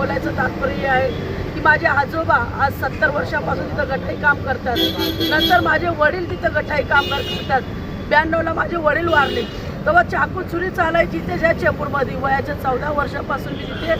बोलायचं तात्पर्य आहे की माझे आजोबा आज 70 वर्षापासून तिथं गठाई काम करतात. नंतर माझे वडील तिथं गठाई काम करतात. 92ला माझे वडील वारले तेव्हा चाकू छुरी चालायची तिथे चेंबूरमध्ये. वयाच्या 14 वर्षापासून मी तिथे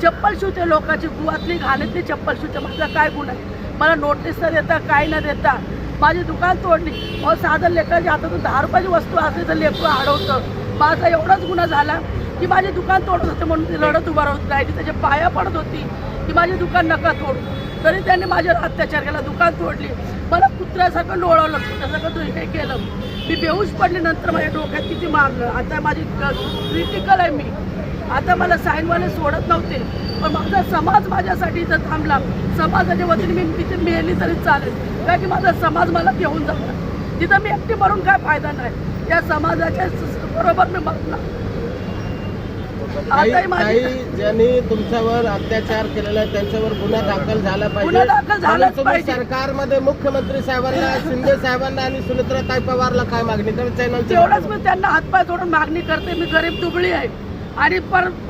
चप्पल शिवते, लोकांची गुवातली घाणीतली चप्पल शिवते. माझा काय गुन्हा आहे? मला नोटीस न देता काय न देता माझी दुकान तोडली. मग साधं लेकराच्या हातातून 10 रुपयाची वस्तू असली तर लेकरू अडवतं. माझा एवढाच गुन्हा झाला की माझे दुकान तोडत होते म्हणून ती रडत उभा राहत राहिली. त्याच्या पाया पडत होती की माझे दुकान नका तोडू. तरी त्यांनी माझ्यावर अत्याचार केला, दुकान तोडली. मला कुत्र्यासारखं लोळवलं, कुत्र्यासारखं तू हे केलं. मी बेहोश पडली. नंतर माझ्या डोक्यात किती मारलं. आता माझी क्रिटिकल आहे. मी आता मला साईनवाले सोडत नव्हते, पण माझा समाज माझ्यासाठी इथं थांबला. समाजाच्या वतीने मी तिथे मेली तरी चालेल, कारण की माझा समाज मला घेऊन जातो. तिथं मी एकटी मरून काय फायदा नाही. या समाजाच्या बरोबर मी बघला. ज्यांनी तुमच्यावर अत्याचार केलेला त्यांच्यावर गुन्हा दाखल झाला पाहिजे. गुन्हा दाखल झालाच पाहिजे. सरकारमध्ये मुख्यमंत्री साहेबांना, शिंदे साहेबांना आणि सुनेत्राताई पवारला काय मागणी करत? तेवढंच मी त्यांना हातपाय तोडून मागणी करते. मी गरीब दुबळी आहे आणि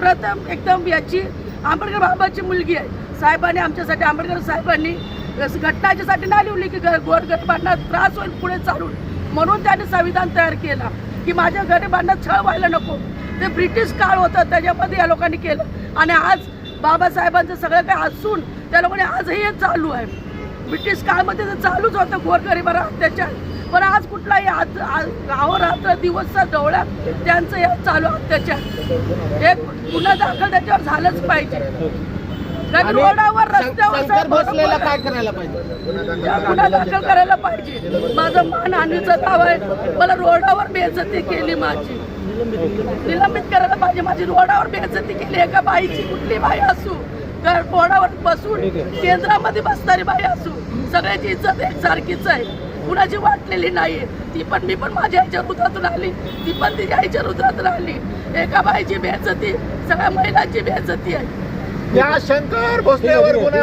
प्रथम एकदम याची आंबेडकर बाबाची मुलगी आहे. साहेबांनी आमच्यासाठी, आंबेडकर साहेबांनी घटनाच्यासाठी नाही लिहिली की गोरगरिबांना त्रास होईल पुढे चालून, म्हणून त्यांनी संविधान तयार केला की माझ्या गरिबांना छळ व्हायला नको. ते ब्रिटिश काळ होतं, त्याच्यामध्ये या लोकांनी केलं. आणि आज बाबासाहेबांचं सगळं काही असून त्या लोकांनी आजही हे चालू आहे. ब्रिटिश काळमध्ये तर चालूच होतं गोरगरिबांना अत्याचार, पण आज कुठलाही रात्र दिवसचा डोळ्यात त्यांचं हे चालू अत्याचार. एक गुन्हा दाखल त्याच्यावर झालंच पाहिजे. रोडावर रस्त्यावर बसलेला काय करायला पाहिजे? गुन्हा दाखल करायला पाहिजे. माझं मानहानीचं नाव आहे. मला रोडावर बेइज्जती केली, माझी निलंबित करायला पाहिजे. माझी रोडावर बेइज्जती केली. एका बाईची, कुठली बाई असू, रोडावर बसून केंद्रामध्ये बसणारी बाई असू, सगळ्याची इज्जत एकसारखीच आहे. कुणाची वाटलेली नाहीये. ती पण, मी पण माझ्या आईच्या रुद्रातून आली, ती पण तिच्या आईच्या रुद्रातून आली. एका बाईची बेइज्जती सगळ्या महिलांची बेइज्जती आहे. या शंकर भोसलेवर गुन्हा